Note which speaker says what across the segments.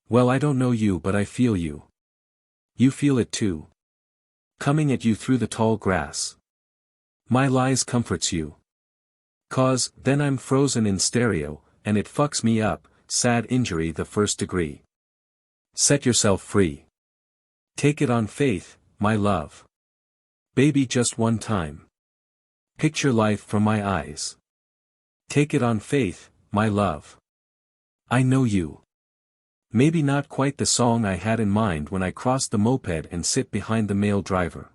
Speaker 1: Well, I don't know you, but I feel you. You feel it too. Coming at you through the tall grass. My lies comforts you. 'Cause, then I'm frozen in stereo, and it fucks me up, sad injury the first degree. Set yourself free. Take it on faith, my love. Baby, just one time. Picture life from my eyes. Take it on faith, my love. I know you. Maybe not quite the song I had in mind when I crossed the moped and sit behind the male driver.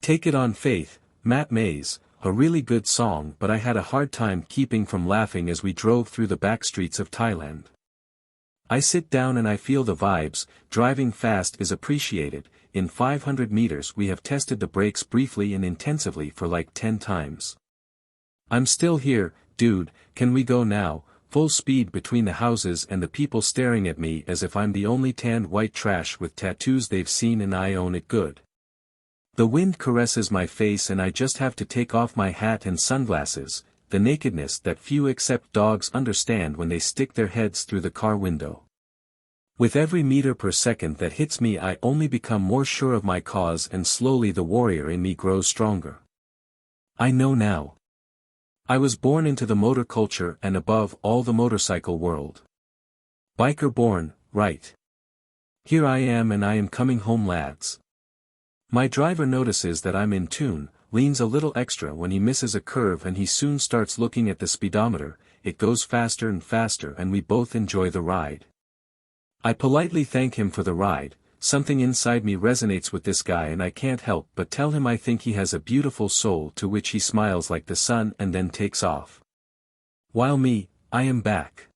Speaker 1: Take it on faith, Matt Mays, a really good song, but I had a hard time keeping from laughing as we drove through the back streets of Thailand. I sit down and I feel the vibes. Driving fast is appreciated. In 500 meters we have tested the brakes briefly and intensively for like 10 times. I'm still here, dude, can we go now? Full speed between the houses and the people staring at me as if I'm the only tanned white trash with tattoos they've seen and I own it good. The wind caresses my face and I just have to take off my hat and sunglasses, the nakedness that few except dogs understand when they stick their heads through the car window. With every meter per second that hits me I only become more sure of my cause and slowly the warrior in me grows stronger. I know now. I was born into the motor culture and above all the motorcycle world. Biker born, right. Here I am and I am coming home, lads. My driver notices that I'm in tune, leans a little extra when he misses a curve and he soon starts looking at the speedometer. It goes faster and faster and we both enjoy the ride. I politely thank him for the ride. Something inside me resonates with this guy and I can't help but tell him I think he has a beautiful soul, to which he smiles like the sun and then takes off. While me, I am back.